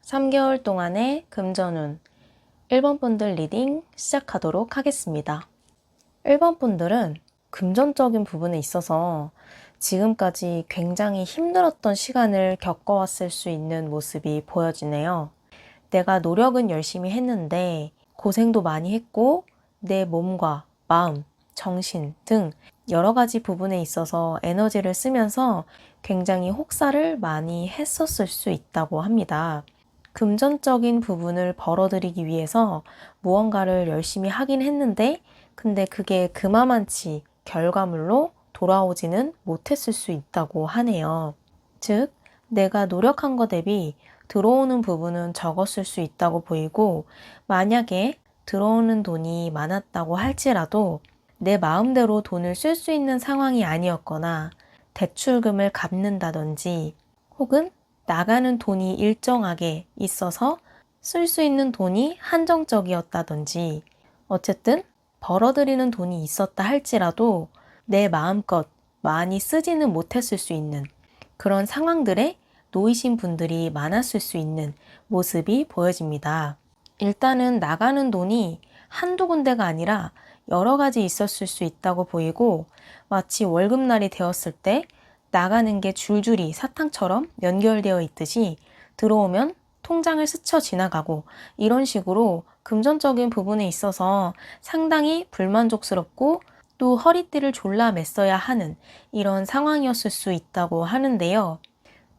3개월 동안의 금전운 1번 분들 리딩 시작하도록 하겠습니다. 1번 분들은 금전적인 부분에 있어서 지금까지 굉장히 힘들었던 시간을 겪어왔을 수 있는 모습이 보여지네요. 내가 노력은 열심히 했는데 고생도 많이 했고 내 몸과 마음, 정신 등 여러 가지 부분에 있어서 에너지를 쓰면서 굉장히 혹사를 많이 했었을 수 있다고 합니다. 금전적인 부분을 벌어들이기 위해서 무언가를 열심히 하긴 했는데 근데 그게 그마만치 결과물로 돌아오지는 못했을 수 있다고 하네요. 즉, 내가 노력한 것 대비 들어오는 부분은 적었을 수 있다고 보이고 만약에 들어오는 돈이 많았다고 할지라도 내 마음대로 돈을 쓸 수 있는 상황이 아니었거나 대출금을 갚는다든지 혹은 나가는 돈이 일정하게 있어서 쓸 수 있는 돈이 한정적이었다든지 어쨌든 벌어들이는 돈이 있었다 할지라도 내 마음껏 많이 쓰지는 못했을 수 있는 그런 상황들에 놓이신 분들이 많았을 수 있는 모습이 보여집니다. 일단은 나가는 돈이 한두 군데가 아니라 여러 가지 있었을 수 있다고 보이고 마치 월급날이 되었을 때 나가는 게 줄줄이 사탕처럼 연결되어 있듯이 들어오면 통장을 스쳐 지나가고 이런 식으로 금전적인 부분에 있어서 상당히 불만족스럽고 또 허리띠를 졸라 맸어야 하는 이런 상황이었을 수 있다고 하는데요.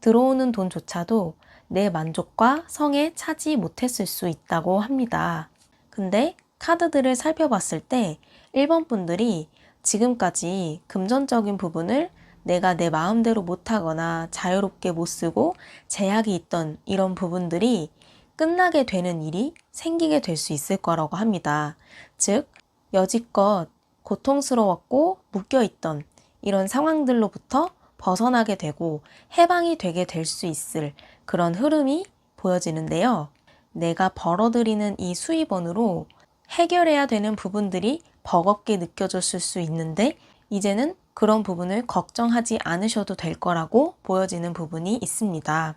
들어오는 돈조차도 내 만족과 성에 차지 못했을 수 있다고 합니다. 근데 카드들을 살펴봤을 때 1번 분들이 지금까지 금전적인 부분을 내가 내 마음대로 못하거나 자유롭게 못 쓰고 제약이 있던 이런 부분들이 끝나게 되는 일이 생기게 될 수 있을 거라고 합니다. 즉, 여지껏 고통스러웠고 묶여있던 이런 상황들로부터 벗어나게 되고 해방이 되게 될 수 있을 그런 흐름이 보여지는데요. 내가 벌어들이는 이 수입원으로 해결해야 되는 부분들이 버겁게 느껴졌을 수 있는데 이제는 그런 부분을 걱정하지 않으셔도 될 거라고 보여지는 부분이 있습니다.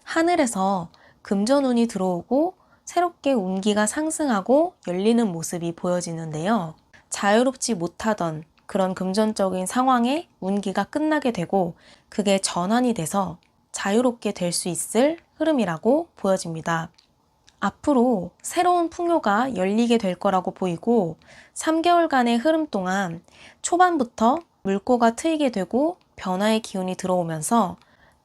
하늘에서 금전운이 들어오고 새롭게 운기가 상승하고 열리는 모습이 보여지는데요. 자유롭지 못하던 그런 금전적인 상황에 운기가 끝나게 되고 그게 전환이 돼서 자유롭게 될 수 있을 흐름이라고 보여집니다. 앞으로 새로운 풍요가 열리게 될 거라고 보이고 3개월간의 흐름 동안 초반부터 물꼬가 트이게 되고 변화의 기운이 들어오면서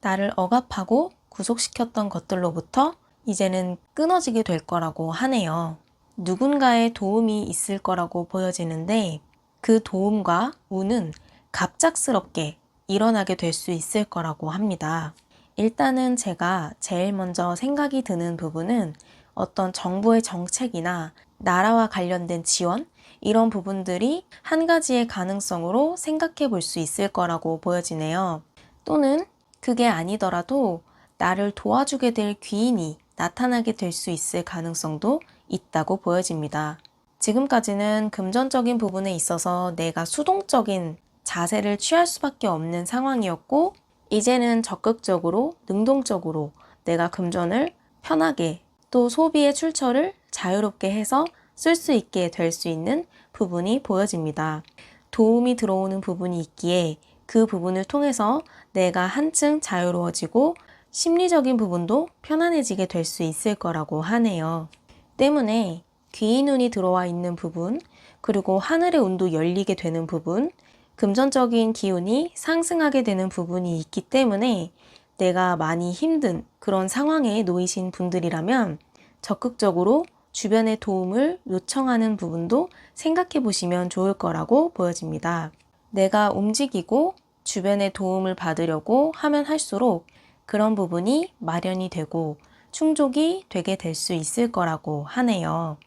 나를 억압하고 구속시켰던 것들로부터 이제는 끊어지게 될 거라고 하네요. 누군가의 도움이 있을 거라고 보여지는데 그 도움과 운은 갑작스럽게 일어나게 될 수 있을 거라고 합니다. 일단은 제가 제일 먼저 생각이 드는 부분은 어떤 정부의 정책이나 나라와 관련된 지원 이런 부분들이 한 가지의 가능성으로 생각해 볼 수 있을 거라고 보여지네요. 또는 그게 아니더라도 나를 도와주게 될 귀인이 나타나게 될 수 있을 가능성도 있다고 보여집니다. 지금까지는 금전적인 부분에 있어서 내가 수동적인 자세를 취할 수밖에 없는 상황이었고 이제는 적극적으로 능동적으로 내가 금전을 편하게 또 소비의 출처를 자유롭게 해서 쓸 수 있게 될 수 있는 부분이 보여집니다. 도움이 들어오는 부분이 있기에 그 부분을 통해서 내가 한층 자유로워지고 심리적인 부분도 편안해지게 될 수 있을 거라고 하네요. 때문에 귀인운이 들어와 있는 부분, 그리고 하늘의 운도 열리게 되는 부분, 금전적인 기운이 상승하게 되는 부분이 있기 때문에 내가 많이 힘든 그런 상황에 놓이신 분들이라면 적극적으로 주변의 도움을 요청하는 부분도 생각해 보시면 좋을 거라고 보여집니다. 내가 움직이고 주변의 도움을 받으려고 하면 할수록 그런 부분이 마련이 되고 충족이 되게 될 수 있을 거라고 하네요.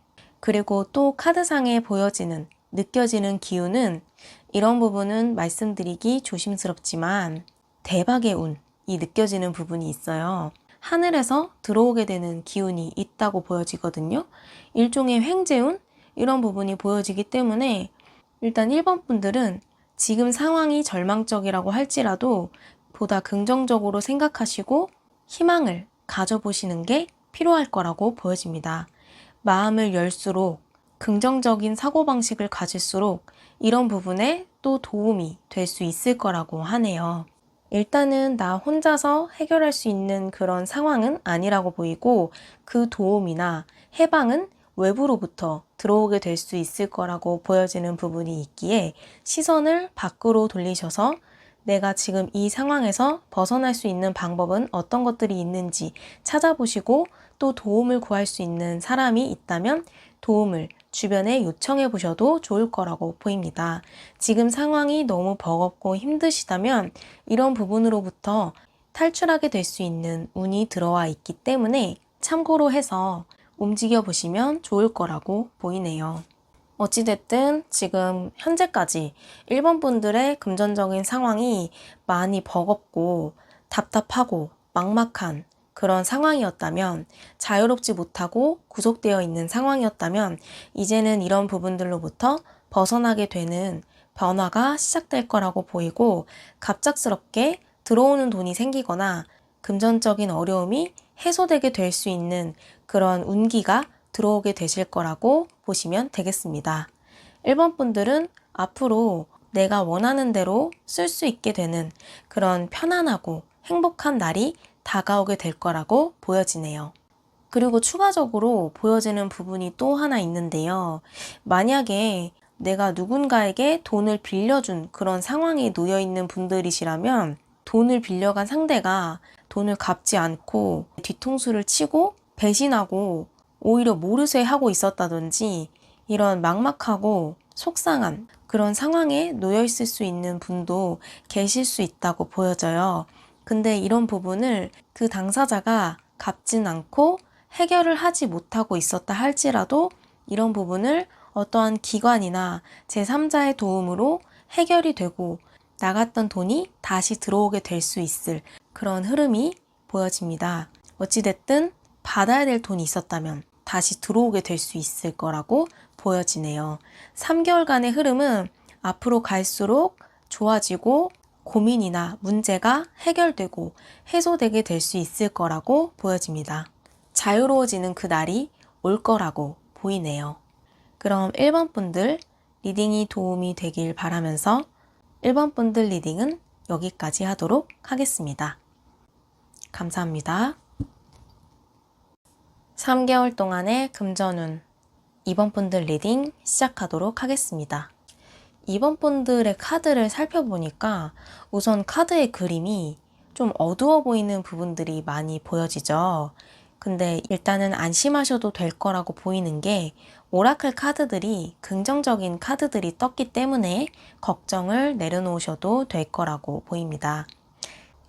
그리고 또 카드상에 보여지는, 느껴지는 기운은 이런 부분은 말씀드리기 조심스럽지만 대박의 운이 느껴지는 부분이 있어요. 하늘에서 들어오게 되는 기운이 있다고 보여지거든요. 일종의 횡재운? 이런 부분이 보여지기 때문에 일단 1번 분들은 지금 상황이 절망적이라고 할지라도 보다 긍정적으로 생각하시고 희망을 가져보시는 게 필요할 거라고 보여집니다. 마음을 열수록 긍정적인 사고방식을 가질수록 이런 부분에 또 도움이 될 수 있을 거라고 하네요. 일단은 나 혼자서 해결할 수 있는 그런 상황은 아니라고 보이고 그 도움이나 해방은 외부로부터 들어오게 될 수 있을 거라고 보여지는 부분이 있기에 시선을 밖으로 돌리셔서 내가 지금 이 상황에서 벗어날 수 있는 방법은 어떤 것들이 있는지 찾아보시고 또 도움을 구할 수 있는 사람이 있다면 도움을 주변에 요청해 보셔도 좋을 거라고 보입니다. 지금 상황이 너무 버겁고 힘드시다면 이런 부분으로부터 탈출하게 될 수 있는 운이 들어와 있기 때문에 참고로 해서 움직여 보시면 좋을 거라고 보이네요. 어찌됐든 지금 현재까지 1번 분들의 금전적인 상황이 많이 버겁고 답답하고 막막한 그런 상황이었다면, 자유롭지 못하고 구속되어 있는 상황이었다면 이제는 이런 부분들로부터 벗어나게 되는 변화가 시작될 거라고 보이고, 갑작스럽게 들어오는 돈이 생기거나 금전적인 어려움이 해소되게 될 수 있는 그런 운기가 들어오게 되실 거라고 보시면 되겠습니다. 1번 분들은 앞으로 내가 원하는 대로 쓸 수 있게 되는 그런 편안하고 행복한 날이 다가오게 될 거라고 보여지네요. 그리고 추가적으로 보여지는 부분이 또 하나 있는데요. 만약에 내가 누군가에게 돈을 빌려준 그런 상황에 놓여 있는 분들이시라면 돈을 빌려간 상대가 돈을 갚지 않고 뒤통수를 치고 배신하고 오히려 모르쇠 하고 있었다든지 이런 막막하고 속상한 그런 상황에 놓여 있을 수 있는 분도 계실 수 있다고 보여져요. 근데 이런 부분을 그 당사자가 갚진 않고 해결을 하지 못하고 있었다 할지라도 이런 부분을 어떠한 기관이나 제3자의 도움으로 해결이 되고 나갔던 돈이 다시 들어오게 될 수 있을 그런 흐름이 보여집니다. 어찌됐든 받아야 될 돈이 있었다면 다시 들어오게 될 수 있을 거라고 보여지네요. 3개월간의 흐름은 앞으로 갈수록 좋아지고 고민이나 문제가 해결되고 해소되게 될 수 있을 거라고 보여집니다. 자유로워지는 그 날이 올 거라고 보이네요. 그럼 1번 분들 리딩이 도움이 되길 바라면서 1번 분들 리딩은 여기까지 하도록 하겠습니다. 감사합니다. 3개월 동안의 금전운 2번 분들 리딩 시작하도록 하겠습니다. 2번 분들의 카드를 살펴보니까 우선 카드의 그림이 좀 어두워 보이는 부분들이 많이 보여지죠. 근데 일단은 안심하셔도 될 거라고 보이는 게 오라클 카드들이 긍정적인 카드들이 떴기 때문에 걱정을 내려놓으셔도 될 거라고 보입니다.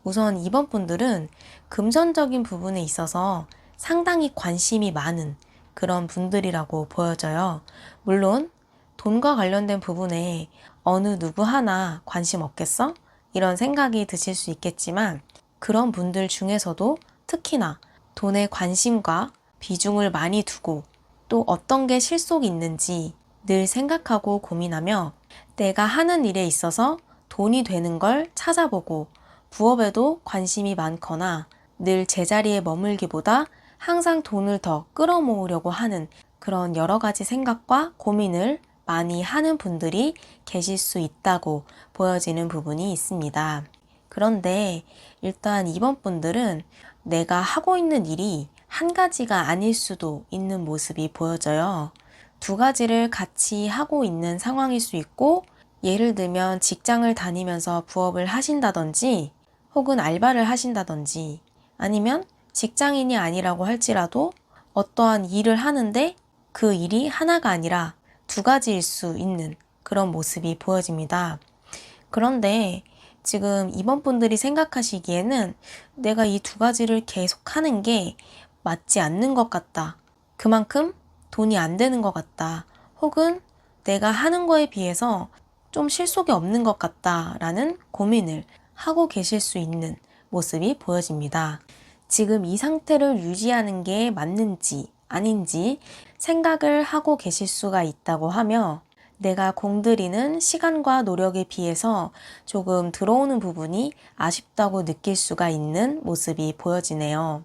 우선 2번 분들은 금전적인 부분에 있어서 상당히 관심이 많은 그런 분들이라고 보여져요. 물론 돈과 관련된 부분에 어느 누구 하나 관심 없겠어? 이런 생각이 드실 수 있겠지만 그런 분들 중에서도 특히나 돈에 관심과 비중을 많이 두고 또 어떤 게 실속이 있는지 늘 생각하고 고민하며 내가 하는 일에 있어서 돈이 되는 걸 찾아보고 부업에도 관심이 많거나 늘 제자리에 머물기보다 항상 돈을 더 끌어모으려고 하는 그런 여러 가지 생각과 고민을 많이 하는 분들이 계실 수 있다고 보여지는 부분이 있습니다. 그런데 일단 이번 분들은 내가 하고 있는 일이 한 가지가 아닐 수도 있는 모습이 보여져요. 두 가지를 같이 하고 있는 상황일 수 있고, 예를 들면 직장을 다니면서 부업을 하신다든지 혹은 알바를 하신다든지 아니면 직장인이 아니라고 할지라도 어떠한 일을 하는데 그 일이 하나가 아니라 두 가지일 수 있는 그런 모습이 보여집니다. 그런데 지금 이번 분들이 생각하시기에는 내가 이 두 가지를 계속 하는 게 맞지 않는 것 같다. 그만큼 돈이 안 되는 것 같다. 혹은 내가 하는 거에 비해서 좀 실속이 없는 것 같다라는 고민을 하고 계실 수 있는 모습이 보여집니다. 지금 이 상태를 유지하는 게 맞는지 아닌지 생각을 하고 계실 수가 있다고 하며 내가 공들이는 시간과 노력에 비해서 조금 들어오는 부분이 아쉽다고 느낄 수가 있는 모습이 보여지네요.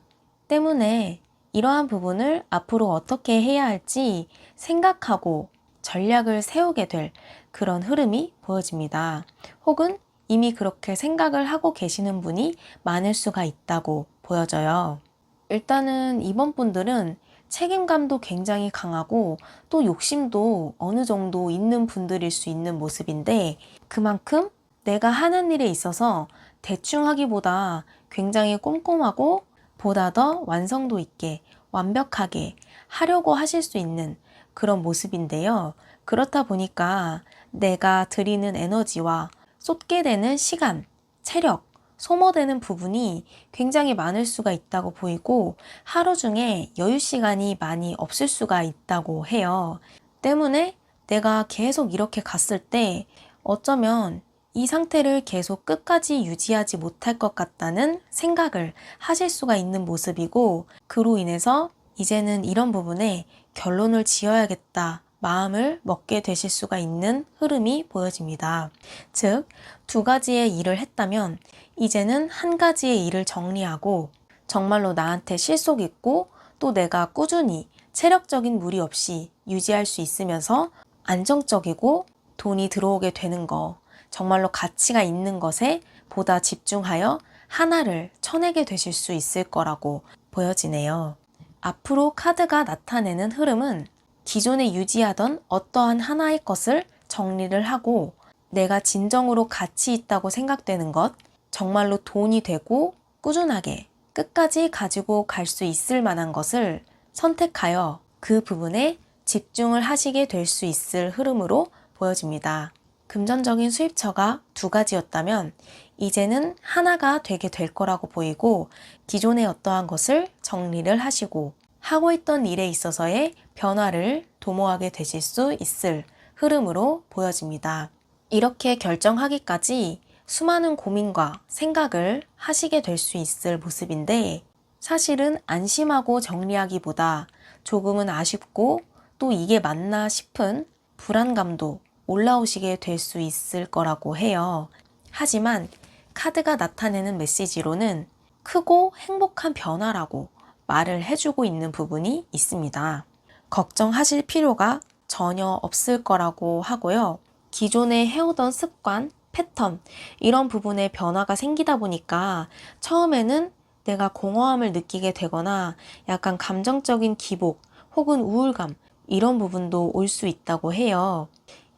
때문에 이러한 부분을 앞으로 어떻게 해야 할지 생각하고 전략을 세우게 될 그런 흐름이 보여집니다. 혹은 이미 그렇게 생각을 하고 계시는 분이 많을 수가 있다고 보여져요. 일단은 이번 분들은 책임감도 굉장히 강하고 또 욕심도 어느 정도 있는 분들일 수 있는 모습인데, 그만큼 내가 하는 일에 있어서 대충 하기보다 굉장히 꼼꼼하고 보다 더 완성도 있게 완벽하게 하려고 하실 수 있는 그런 모습인데요. 그렇다 보니까 내가 드리는 에너지와 쏟게 되는 시간, 체력, 소모되는 부분이 굉장히 많을 수가 있다고 보이고, 하루 중에 여유 시간이 많이 없을 수가 있다고 해요. 때문에 내가 계속 이렇게 갔을 때 어쩌면 이 상태를 계속 끝까지 유지하지 못할 것 같다는 생각을 하실 수가 있는 모습이고, 그로 인해서 이제는 이런 부분에 결론을 지어야겠다 마음을 먹게 되실 수가 있는 흐름이 보여집니다. 즉, 두 가지의 일을 했다면 이제는 한 가지의 일을 정리하고 정말로 나한테 실속 있고 또 내가 꾸준히 체력적인 무리 없이 유지할 수 있으면서 안정적이고 돈이 들어오게 되는 거, 정말로 가치가 있는 것에 보다 집중하여 하나를 쳐내게 되실 수 있을 거라고 보여지네요. 앞으로 카드가 나타내는 흐름은 기존에 유지하던 어떠한 하나의 것을 정리를 하고 내가 진정으로 가치 있다고 생각되는 것, 정말로 돈이 되고 꾸준하게 끝까지 가지고 갈 수 있을 만한 것을 선택하여 그 부분에 집중을 하시게 될 수 있을 흐름으로 보여집니다. 금전적인 수입처가 두 가지였다면 이제는 하나가 되게 될 거라고 보이고, 기존의 어떠한 것을 정리를 하시고 하고 있던 일에 있어서의 변화를 도모하게 되실 수 있을 흐름으로 보여집니다. 이렇게 결정하기까지 수많은 고민과 생각을 하시게 될 수 있을 모습인데, 사실은 안심하고 정리하기보다 조금은 아쉽고 또 이게 맞나 싶은 불안감도 올라오시게 될 수 있을 거라고 해요. 하지만 카드가 나타내는 메시지로는 크고 행복한 변화라고 말을 해주고 있는 부분이 있습니다. 걱정하실 필요가 전혀 없을 거라고 하고요. 기존에 해오던 습관, 패턴, 이런 부분에 변화가 생기다 보니까 처음에는 내가 공허함을 느끼게 되거나 약간 감정적인 기복 혹은 우울감, 이런 부분도 올 수 있다고 해요.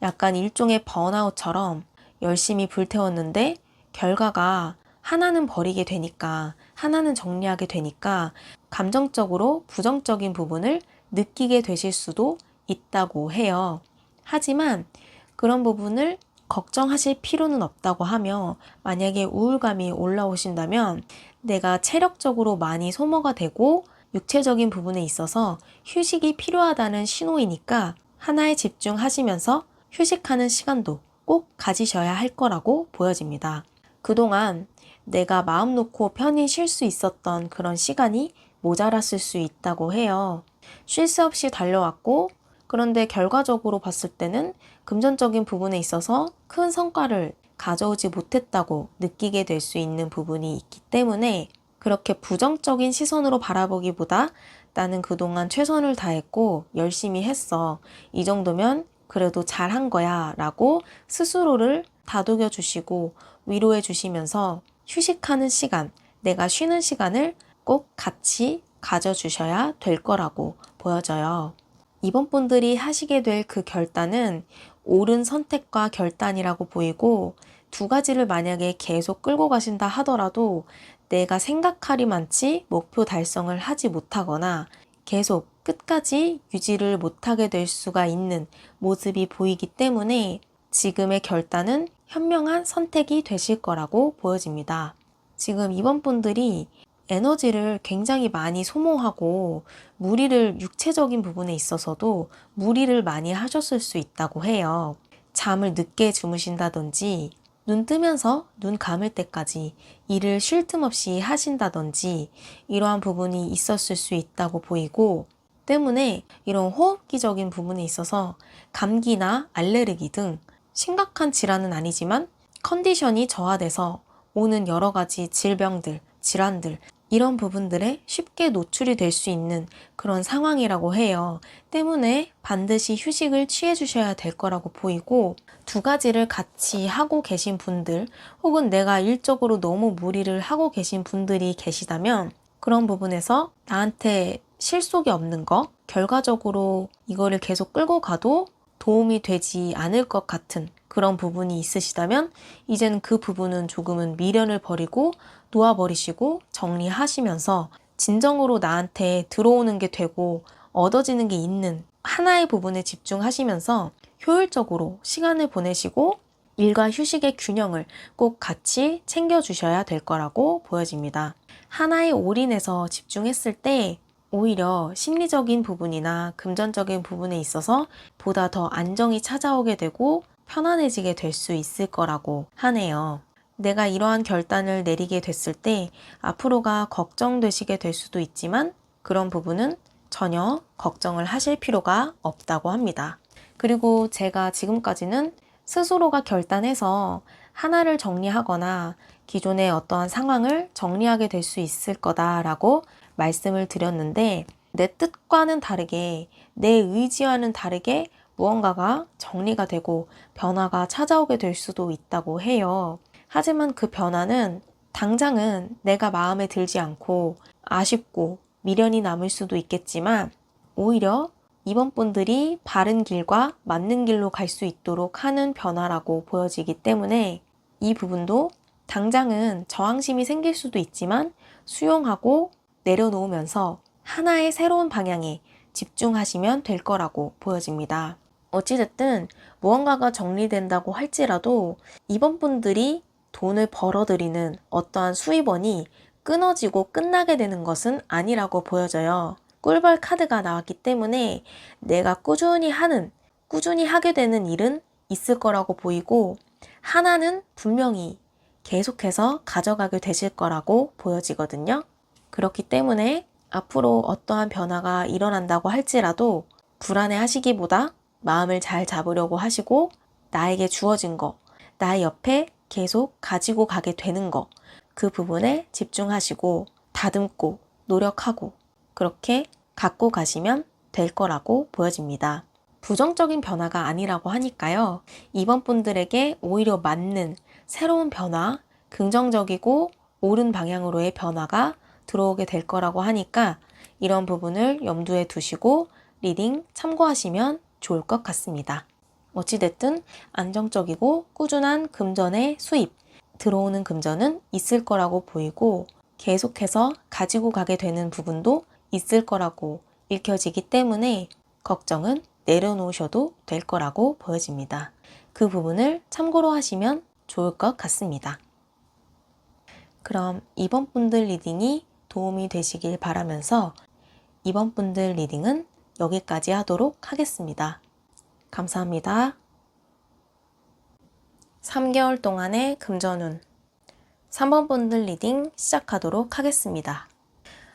약간 일종의 번아웃처럼 열심히 불태웠는데 결과가 하나는 버리게 되니까, 하나는 정리하게 되니까 감정적으로 부정적인 부분을 느끼게 되실 수도 있다고 해요. 하지만 그런 부분을 걱정하실 필요는 없다고 하며, 만약에 우울감이 올라오신다면 내가 체력적으로 많이 소모가 되고 육체적인 부분에 있어서 휴식이 필요하다는 신호이니까 하나에 집중하시면서 휴식하는 시간도 꼭 가지셔야 할 거라고 보여집니다. 그동안 내가 마음 놓고 편히 쉴 수 있었던 그런 시간이 모자랐을 수 있다고 해요. 쉴 새 없이 달려왔고, 그런데 결과적으로 봤을 때는 금전적인 부분에 있어서 큰 성과를 가져오지 못했다고 느끼게 될 수 있는 부분이 있기 때문에, 그렇게 부정적인 시선으로 바라보기보다 나는 그동안 최선을 다했고 열심히 했어, 이 정도면 그래도 잘한 거야 라고 스스로를 다독여 주시고 위로해 주시면서 휴식하는 시간, 내가 쉬는 시간을 꼭 같이 가져주셔야 될 거라고 보여져요. 이번 분들이 하시게 될 그 결단은 옳은 선택과 결단이라고 보이고, 두 가지를 만약에 계속 끌고 가신다 하더라도 내가 생각하리만치 목표 달성을 하지 못하거나 계속 끝까지 유지를 못하게 될 수가 있는 모습이 보이기 때문에 지금의 결단은 현명한 선택이 되실 거라고 보여집니다. 지금 이번 분들이 에너지를 굉장히 많이 소모하고 무리를, 육체적인 부분에 있어서도 무리를 많이 하셨을 수 있다고 해요. 잠을 늦게 주무신다든지 눈 뜨면서 눈 감을 때까지 일을 쉴 틈 없이 하신다든지 이러한 부분이 있었을 수 있다고 보이고, 때문에 이런 호흡기적인 부분에 있어서 감기나 알레르기 등 심각한 질환은 아니지만 컨디션이 저하돼서 오는 여러 가지 질병들, 질환들, 이런 부분들에 쉽게 노출이 될 수 있는 그런 상황이라고 해요. 때문에 반드시 휴식을 취해 주셔야 될 거라고 보이고, 두 가지를 같이 하고 계신 분들, 혹은 내가 일적으로 너무 무리를 하고 계신 분들이 계시다면 그런 부분에서 나한테 실속이 없는 거, 결과적으로 이거를 계속 끌고 가도 도움이 되지 않을 것 같은 그런 부분이 있으시다면 이제는 그 부분은 조금은 미련을 버리고 놓아버리시고 정리하시면서 진정으로 나한테 들어오는 게 되고 얻어지는 게 있는 하나의 부분에 집중하시면서 효율적으로 시간을 보내시고 일과 휴식의 균형을 꼭 같이 챙겨주셔야 될 거라고 보여집니다. 하나에 올인해서 집중했을 때 오히려 심리적인 부분이나 금전적인 부분에 있어서 보다 더 안정이 찾아오게 되고 편안해지게 될 수 있을 거라고 하네요. 내가 이러한 결단을 내리게 됐을 때 앞으로가 걱정되시게 될 수도 있지만 그런 부분은 전혀 걱정을 하실 필요가 없다고 합니다. 그리고 제가 지금까지는 스스로가 결단해서 하나를 정리하거나 기존의 어떠한 상황을 정리하게 될 수 있을 거다라고 말씀을 드렸는데, 내 뜻과는 다르게 내 의지와는 다르게 무언가가 정리가 되고 변화가 찾아오게 될 수도 있다고 해요. 하지만 그 변화는 당장은 내가 마음에 들지 않고 아쉽고 미련이 남을 수도 있겠지만 오히려 이번 분들이 바른 길과 맞는 길로 갈 수 있도록 하는 변화라고 보여지기 때문에 이 부분도 당장은 저항심이 생길 수도 있지만 수용하고 내려놓으면서 하나의 새로운 방향에 집중하시면 될 거라고 보여집니다. 어찌됐든 무언가가 정리된다고 할지라도 이번 분들이 돈을 벌어들이는 어떠한 수입원이 끊어지고 끝나게 되는 것은 아니라고 보여져요. 꿀벌 카드가 나왔기 때문에 내가 꾸준히 하게 되는 일은 있을 거라고 보이고, 하나는 분명히 계속해서 가져가게 되실 거라고 보여지거든요. 그렇기 때문에 앞으로 어떠한 변화가 일어난다고 할지라도 불안해 하시기보다 마음을 잘 잡으려고 하시고, 나에게 주어진 거, 나의 옆에 계속 가지고 가게 되는 거, 그 부분에 집중하시고 다듬고 노력하고 그렇게 갖고 가시면 될 거라고 보여집니다. 부정적인 변화가 아니라고 하니까요. 이번 분들에게 오히려 맞는 새로운 변화, 긍정적이고 옳은 방향으로의 변화가 들어오게 될 거라고 하니까 이런 부분을 염두에 두시고 리딩 참고하시면 좋을 것 같습니다. 어찌됐든 안정적이고 꾸준한 금전의 수입, 들어오는 금전은 있을 거라고 보이고 계속해서 가지고 가게 되는 부분도 있을 거라고 읽혀지기 때문에 걱정은 내려놓으셔도 될 거라고 보여집니다. 그 부분을 참고로 하시면 좋을 것 같습니다. 그럼 이번 분들 리딩이 도움이 되시길 바라면서 이번 분들 리딩은 여기까지 하도록 하겠습니다. 감사합니다. 3개월 동안의 금전운 3번 분들 리딩 시작하도록 하겠습니다.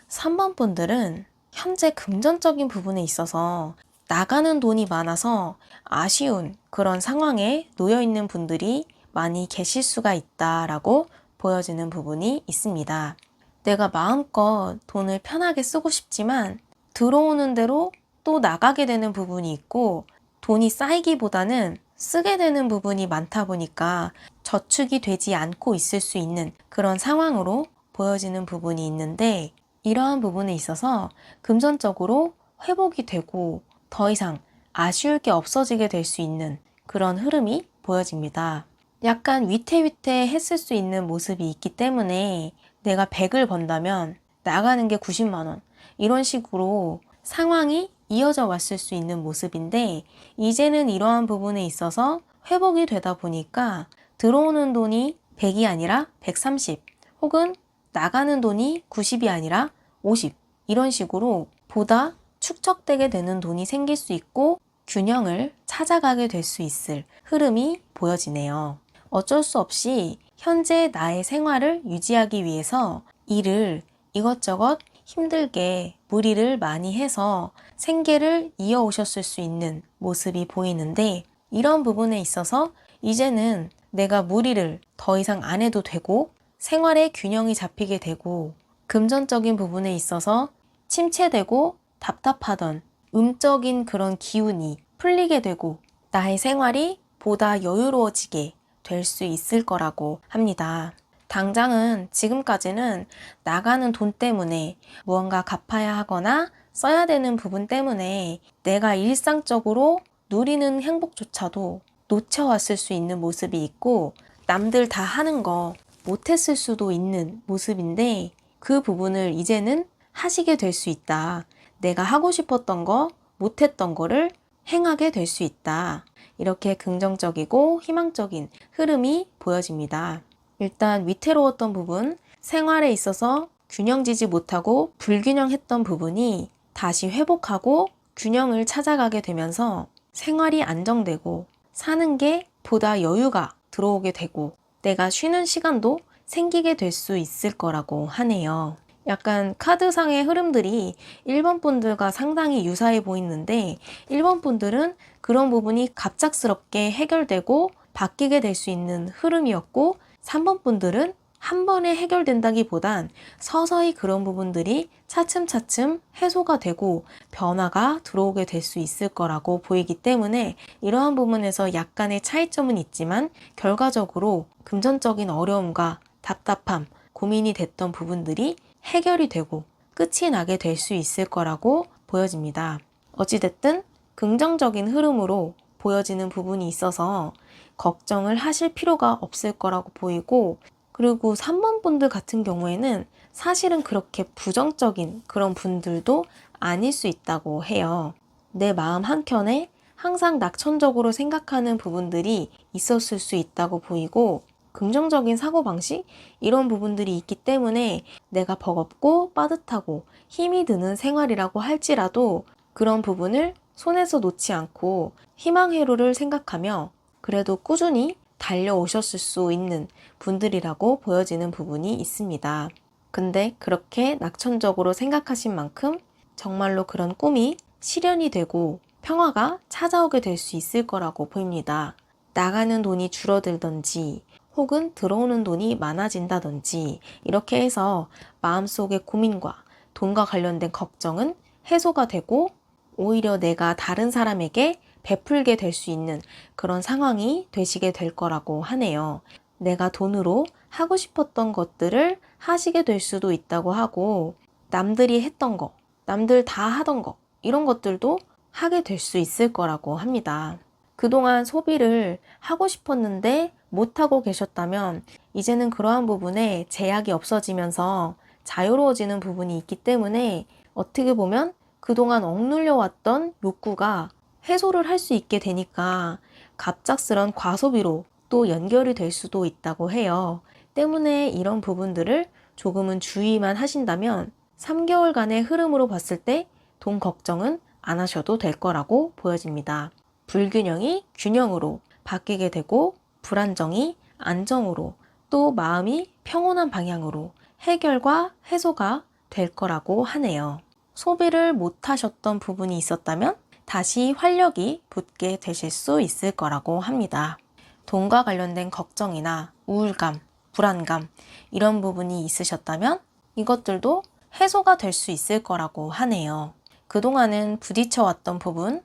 3번 분들은 현재 금전적인 부분에 있어서 나가는 돈이 많아서 아쉬운 그런 상황에 놓여 있는 분들이 많이 계실 수가 있다라고 보여지는 부분이 있습니다. 내가 마음껏 돈을 편하게 쓰고 싶지만 들어오는 대로 또 나가게 되는 부분이 있고, 돈이 쌓이기보다는 쓰게 되는 부분이 많다 보니까 저축이 되지 않고 있을 수 있는 그런 상황으로 보여지는 부분이 있는데, 이러한 부분에 있어서 금전적으로 회복이 되고 더 이상 아쉬울 게 없어지게 될 수 있는 그런 흐름이 보여집니다. 약간 위태위태했을 수 있는 모습이 있기 때문에 내가 100을 번다면 나가는 게 90만 원, 이런 식으로 상황이 이어져 왔을 수 있는 모습인데, 이제는 이러한 부분에 있어서 회복이 되다 보니까 들어오는 돈이 100이 아니라 130, 혹은 나가는 돈이 90이 아니라 50, 이런 식으로 보다 축적되게 되는 돈이 생길 수 있고 균형을 찾아가게 될 수 있을 흐름이 보여지네요. 어쩔 수 없이 현재 나의 생활을 유지하기 위해서 일을 이것저것 힘들게 무리를 많이 해서 생계를 이어오셨을 수 있는 모습이 보이는데, 이런 부분에 있어서 이제는 내가 무리를 더 이상 안 해도 되고 생활의 균형이 잡히게 되고 금전적인 부분에 있어서 침체되고 답답하던 음적인 그런 기운이 풀리게 되고 나의 생활이 보다 여유로워지게 될 수 있을 거라고 합니다. 당장은 지금까지는 나가는 돈 때문에 무언가 갚아야 하거나 써야 되는 부분 때문에 내가 일상적으로 누리는 행복조차도 놓쳐왔을 수 있는 모습이 있고 남들 다 하는 거 못했을 수도 있는 모습인데 그 부분을 이제는 하시게 될 수 있다. 내가 하고 싶었던 거, 못했던 거를 행하게 될 수 있다. 이렇게 긍정적이고 희망적인 흐름이 보여집니다. 일단 위태로웠던 부분, 생활에 있어서 균형지지 못하고 불균형했던 부분이 다시 회복하고 균형을 찾아가게 되면서 생활이 안정되고 사는 게 보다 여유가 들어오게 되고 내가 쉬는 시간도 생기게 될 수 있을 거라고 하네요. 약간 카드상의 흐름들이 1번 분들과 상당히 유사해 보이는데 1번 분들은 그런 부분이 갑작스럽게 해결되고 바뀌게 될 수 있는 흐름이었고 3번 분들은 한 번에 해결된다기보단 서서히 그런 부분들이 차츰차츰 해소가 되고 변화가 들어오게 될 수 있을 거라고 보이기 때문에 이러한 부분에서 약간의 차이점은 있지만 결과적으로 금전적인 어려움과 답답함, 고민이 됐던 부분들이 해결이 되고 끝이 나게 될 수 있을 거라고 보여집니다. 어찌됐든 긍정적인 흐름으로 보여지는 부분이 있어서 걱정을 하실 필요가 없을 거라고 보이고 그리고 3번 분들 같은 경우에는 사실은 그렇게 부정적인 그런 분들도 아닐 수 있다고 해요. 내 마음 한켠에 항상 낙천적으로 생각하는 부분들이 있었을 수 있다고 보이고 긍정적인 사고방식 이런 부분들이 있기 때문에 내가 버겁고 빠듯하고 힘이 드는 생활이라고 할지라도 그런 부분을 손에서 놓지 않고 희망회로를 생각하며 그래도 꾸준히 달려오셨을 수 있는 분들이라고 보여지는 부분이 있습니다. 근데 그렇게 낙천적으로 생각하신 만큼 정말로 그런 꿈이 실현이 되고 평화가 찾아오게 될 수 있을 거라고 보입니다. 나가는 돈이 줄어들던지 혹은 들어오는 돈이 많아진다든지 이렇게 해서 마음속의 고민과 돈과 관련된 걱정은 해소가 되고 오히려 내가 다른 사람에게 베풀게 될 수 있는 그런 상황이 되시게 될 거라고 하네요. 내가 돈으로 하고 싶었던 것들을 하시게 될 수도 있다고 하고 남들이 했던 거, 남들 다 하던 거 이런 것들도 하게 될 수 있을 거라고 합니다. 그동안 소비를 하고 싶었는데 못하고 계셨다면 이제는 그러한 부분에 제약이 없어지면서 자유로워지는 부분이 있기 때문에 어떻게 보면 그동안 억눌려 왔던 욕구가 해소를 할 수 있게 되니까 갑작스런 과소비로 또 연결이 될 수도 있다고 해요. 때문에 이런 부분들을 조금은 주의만 하신다면 3개월간의 흐름으로 봤을 때 돈 걱정은 안 하셔도 될 거라고 보여집니다. 불균형이 균형으로 바뀌게 되고 불안정이 안정으로 또 마음이 평온한 방향으로 해결과 해소가 될 거라고 하네요. 소비를 못 하셨던 부분이 있었다면 다시 활력이 붙게 되실 수 있을 거라고 합니다. 돈과 관련된 걱정이나 우울감, 불안감 이런 부분이 있으셨다면 이것들도 해소가 될 수 있을 거라고 하네요. 그동안은 부딪혀왔던 부분,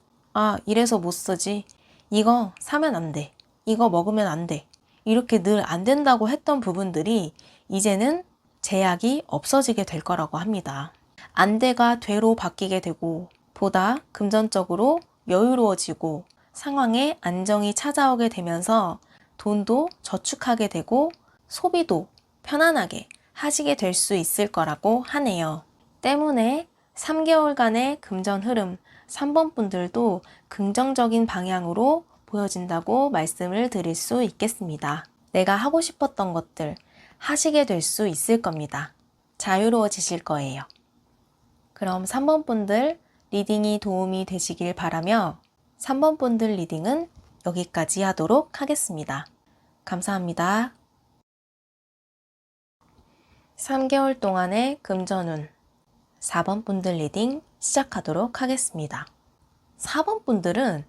이래서 못 쓰지. 이거 사면 안 돼. 이거 먹으면 안 돼. 이렇게 늘 안 된다고 했던 부분들이 이제는 제약이 없어지게 될 거라고 합니다. 안 돼가 돼로 바뀌게 되고 보다 금전적으로 여유로워지고 상황에 안정이 찾아오게 되면서 돈도 저축하게 되고 소비도 편안하게 하시게 될 수 있을 거라고 하네요. 때문에 3개월간의 금전 흐름 3번 분들도 긍정적인 방향으로 보여진다고 말씀을 드릴 수 있겠습니다. 내가 하고 싶었던 것들 하시게 될 수 있을 겁니다. 자유로워지실 거예요. 그럼 3번 분들 리딩이 도움이 되시길 바라며 3번 분들 리딩은 여기까지 하도록 하겠습니다. 감사합니다. 3개월 동안의 금전운 4번 분들 리딩 시작하도록 하겠습니다. 4번 분들은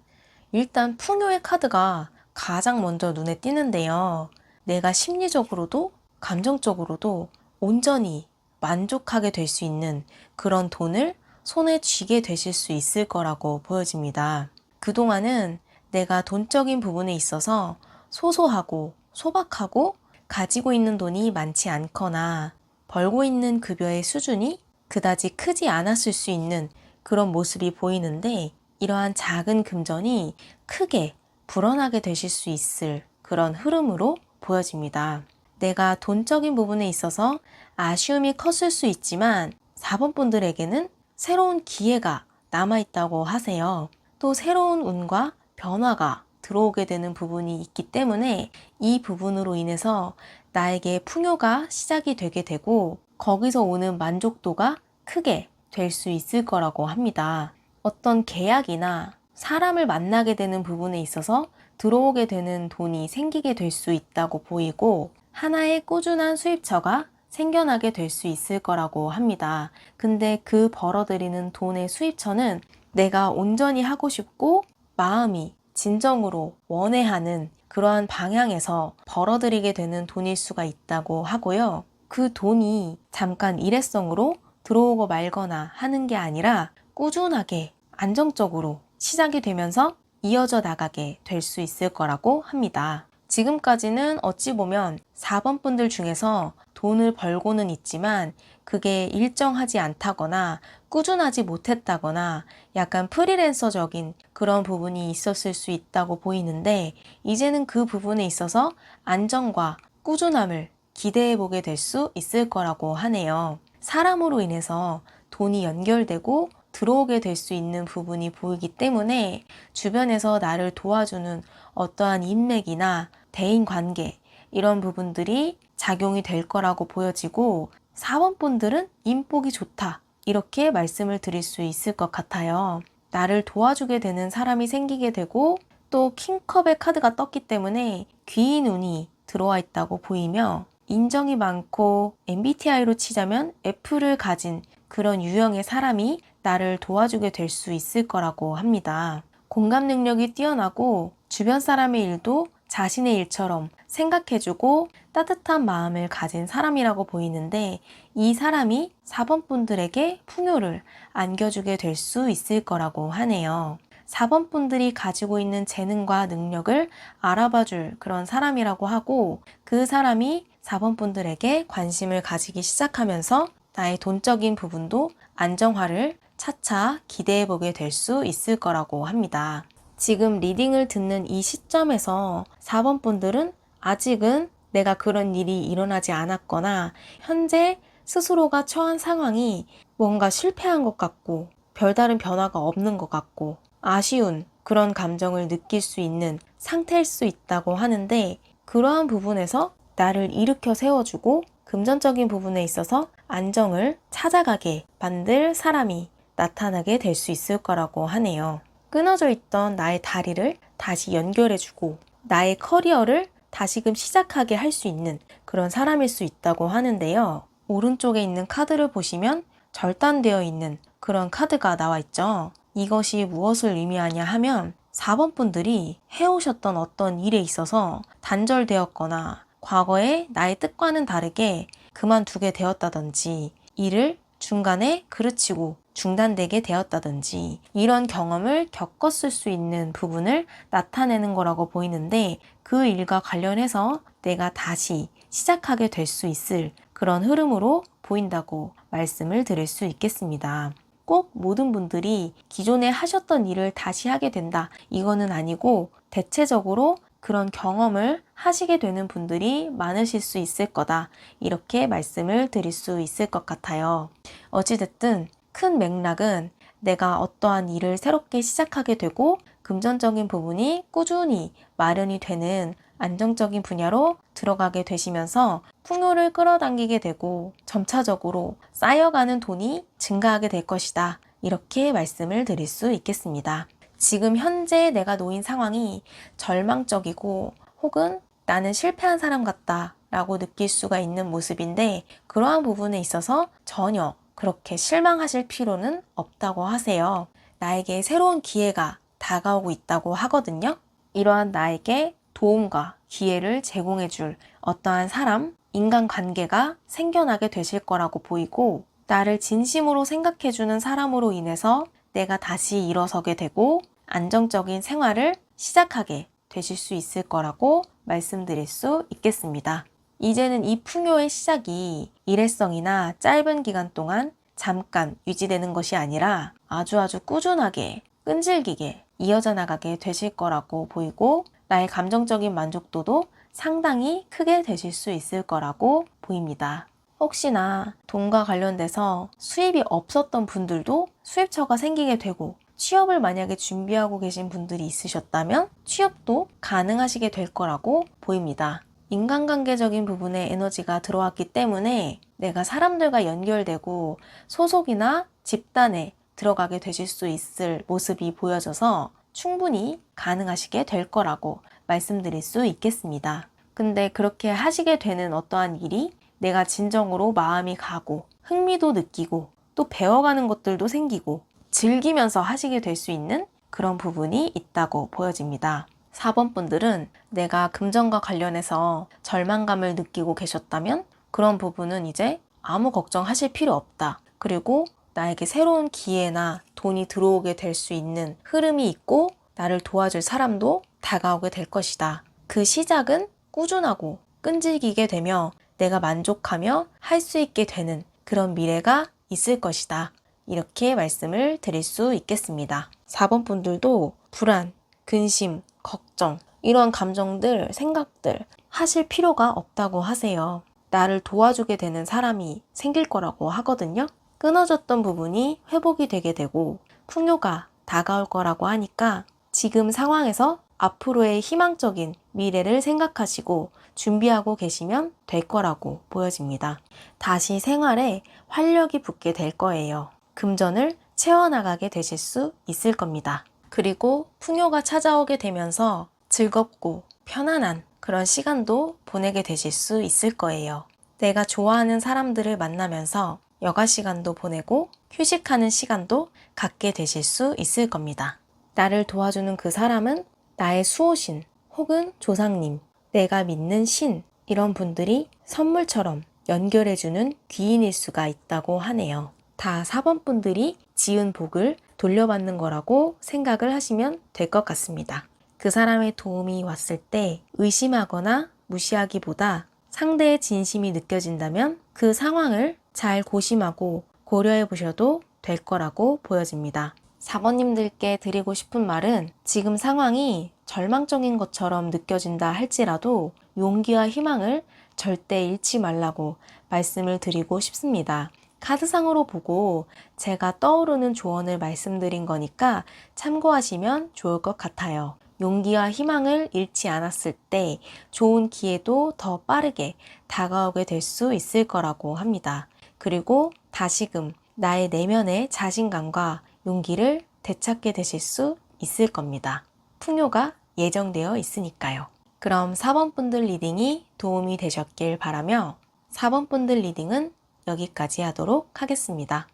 일단 풍요의 카드가 가장 먼저 눈에 띄는데요. 내가 심리적으로도 감정적으로도 온전히 만족하게 될 수 있는 그런 돈을 손에 쥐게 되실 수 있을 거라고 보여집니다. 그동안은 내가 돈적인 부분에 있어서 소소하고 소박하고 가지고 있는 돈이 많지 않거나 벌고 있는 급여의 수준이 그다지 크지 않았을 수 있는 그런 모습이 보이는데, 이러한 작은 금전이 크게 불어나게 되실 수 있을 그런 흐름으로 보여집니다. 내가 돈적인 부분에 있어서 아쉬움이 컸을 수 있지만 4번 분들에게는 새로운 기회가 남아있다고 하세요. 또 새로운 운과 변화가 들어오게 되는 부분이 있기 때문에 이 부분으로 인해서 나에게 풍요가 시작이 되게 되고 거기서 오는 만족도가 크게 될 수 있을 거라고 합니다. 어떤 계약이나 사람을 만나게 되는 부분에 있어서 들어오게 되는 돈이 생기게 될 수 있다고 보이고, 하나의 꾸준한 수입처가 생겨나게 될 수 있을 거라고 합니다. 근데 그 벌어들이는 돈의 수입처는 내가 온전히 하고 싶고 마음이 진정으로 원해하는 그러한 방향에서 벌어들이게 되는 돈일 수가 있다고 하고요. 그 돈이 잠깐 일회성으로 들어오고 말거나 하는 게 아니라 꾸준하게 안정적으로 시작이 되면서 이어져 나가게 될 수 있을 거라고 합니다. 지금까지는 어찌 보면 4번 분들 중에서 돈을 벌고는 있지만 그게 일정하지 않다거나 꾸준하지 못했다거나 약간 프리랜서적인 그런 부분이 있었을 수 있다고 보이는데, 이제는 그 부분에 있어서 안정과 꾸준함을 기대해 보게 될 수 있을 거라고 하네요. 사람으로 인해서 돈이 연결되고 들어오게 될 수 있는 부분이 보이기 때문에 주변에서 나를 도와주는 어떠한 인맥이나 대인관계, 이런 부분들이 작용이 될 거라고 보여지고, 4번 분들은 인복이 좋다, 이렇게 말씀을 드릴 수 있을 것 같아요. 나를 도와주게 되는 사람이 생기게 되고, 또 킹컵의 카드가 떴기 때문에 귀인 운이 들어와 있다고 보이며, 인정이 많고 MBTI로 치자면 F를 가진 그런 유형의 사람이 나를 도와주게 될 수 있을 거라고 합니다. 공감 능력이 뛰어나고 주변 사람의 일도 자신의 일처럼 생각해주고 따뜻한 마음을 가진 사람이라고 보이는데, 이 사람이 4번 분들에게 풍요를 안겨주게 될 수 있을 거라고 하네요. 4번 분들이 가지고 있는 재능과 능력을 알아봐줄 그런 사람이라고 하고, 그 사람이 4번 분들에게 관심을 가지기 시작하면서 나의 돈적인 부분도 안정화를 차차 기대해 보게 될 수 있을 거라고 합니다. 지금 리딩을 듣는 이 시점에서 4번 분들은 아직은 내가 그런 일이 일어나지 않았거나 현재 스스로가 처한 상황이 뭔가 실패한 것 같고 별다른 변화가 없는 것 같고 아쉬운 그런 감정을 느낄 수 있는 상태일 수 있다고 하는데, 그러한 부분에서 나를 일으켜 세워주고 금전적인 부분에 있어서 안정을 찾아가게 만들 사람이 나타나게 될 수 있을 거라고 하네요. 끊어져 있던 나의 다리를 다시 연결해주고 나의 커리어를 다시금 시작하게 할 수 있는 그런 사람일 수 있다고 하는데요. 오른쪽에 있는 카드를 보시면 절단되어 있는 그런 카드가 나와 있죠. 이것이 무엇을 의미하냐 하면 4번 분들이 해오셨던 어떤 일에 있어서 단절되었거나 과거에 나의 뜻과는 다르게 그만두게 되었다든지 일을 중간에 그르치고 중단되게 되었다든지 이런 경험을 겪었을 수 있는 부분을 나타내는 거라고 보이는데, 그 일과 관련해서 내가 다시 시작하게 될 수 있을 그런 흐름으로 보인다고 말씀을 드릴 수 있겠습니다. 꼭 모든 분들이 기존에 하셨던 일을 다시 하게 된다, 이거는 아니고 대체적으로 그런 경험을 하시게 되는 분들이 많으실 수 있을 거다, 이렇게 말씀을 드릴 수 있을 것 같아요. 어찌됐든 큰 맥락은 내가 어떠한 일을 새롭게 시작하게 되고 금전적인 부분이 꾸준히 마련이 되는 안정적인 분야로 들어가게 되시면서 풍요를 끌어당기게 되고 점차적으로 쌓여가는 돈이 증가하게 될 것이다, 이렇게 말씀을 드릴 수 있겠습니다. 지금 현재 내가 놓인 상황이 절망적이고 혹은 나는 실패한 사람 같다 라고 느낄 수가 있는 모습인데, 그러한 부분에 있어서 전혀 그렇게 실망하실 필요는 없다고 하세요. 나에게 새로운 기회가 다가오고 있다고 하거든요. 이러한 나에게 도움과 기회를 제공해 줄 어떠한 사람, 인간관계가 생겨나게 되실 거라고 보이고, 나를 진심으로 생각해주는 사람으로 인해서 내가 다시 일어서게 되고 안정적인 생활을 시작하게 되실 수 있을 거라고 말씀드릴 수 있겠습니다. 이제는 이 풍요의 시작이 일회성이나 짧은 기간 동안 잠깐 유지되는 것이 아니라 아주 꾸준하게 끈질기게 이어져 나가게 되실 거라고 보이고, 나의 감정적인 만족도도 상당히 크게 되실 수 있을 거라고 보입니다. 혹시나 돈과 관련돼서 수입이 없었던 분들도 수입처가 생기게 되고, 취업을 만약에 준비하고 계신 분들이 있으셨다면 취업도 가능하시게 될 거라고 보입니다. 인간관계적인 부분에 에너지가 들어왔기 때문에 내가 사람들과 연결되고 소속이나 집단에 들어가게 되실 수 있을 모습이 보여져서 충분히 가능하시게 될 거라고 말씀드릴 수 있겠습니다. 근데 그렇게 하시게 되는 어떠한 일이 내가 진정으로 마음이 가고 흥미도 느끼고 또 배워가는 것들도 생기고 즐기면서 하시게 될 수 있는 그런 부분이 있다고 보여집니다. 4번 분들은 내가 금전과 관련해서 절망감을 느끼고 계셨다면 그런 부분은 이제 아무 걱정하실 필요 없다. 그리고 나에게 새로운 기회나 돈이 들어오게 될 수 있는 흐름이 있고 나를 도와줄 사람도 다가오게 될 것이다. 그 시작은 꾸준하고 끈질기게 되며 내가 만족하며 할 수 있게 되는 그런 미래가 있을 것이다. 이렇게 말씀을 드릴 수 있겠습니다. 4번 분들도 불안, 근심, 걱정 이런 감정들, 생각들 하실 필요가 없다고 하세요. 나를 도와주게 되는 사람이 생길 거라고 하거든요. 끊어졌던 부분이 회복이 되게 되고 풍요가 다가올 거라고 하니까 지금 상황에서 앞으로의 희망적인 미래를 생각하시고 준비하고 계시면 될 거라고 보여집니다. 다시 생활에 활력이 붙게 될 거예요. 금전을 채워나가게 되실 수 있을 겁니다. 그리고 풍요가 찾아오게 되면서 즐겁고 편안한 그런 시간도 보내게 되실 수 있을 거예요. 내가 좋아하는 사람들을 만나면서 여가 시간도 보내고 휴식하는 시간도 갖게 되실 수 있을 겁니다. 나를 도와주는 그 사람은 나의 수호신 혹은 조상님, 내가 믿는 신 이런 분들이 선물처럼 연결해주는 귀인일 수가 있다고 하네요. 다 4번 분들이 지은 복을 돌려받는 거라고 생각을 하시면 될 것 같습니다. 그 사람의 도움이 왔을 때 의심하거나 무시하기보다 상대의 진심이 느껴진다면 그 상황을 잘 고심하고 고려해 보셔도 될 거라고 보여집니다. 4번님들께 드리고 싶은 말은 지금 상황이 절망적인 것처럼 느껴진다 할지라도 용기와 희망을 절대 잃지 말라고 말씀을 드리고 싶습니다. 카드상으로 보고 제가 떠오르는 조언을 말씀드린 거니까 참고하시면 좋을 것 같아요. 용기와 희망을 잃지 않았을 때 좋은 기회도 더 빠르게 다가오게 될 수 있을 거라고 합니다. 그리고 다시금 나의 내면의 자신감과 용기를 되찾게 되실 수 있을 겁니다. 풍요가 예정되어 있으니까요. 그럼 4번 분들 리딩이 도움이 되셨길 바라며 4번 분들 리딩은 여기까지 하도록 하겠습니다.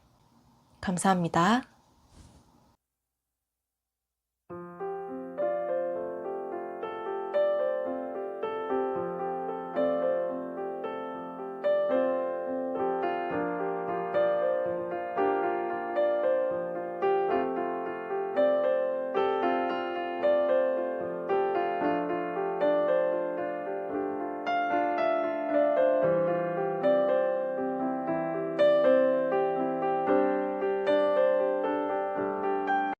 감사합니다.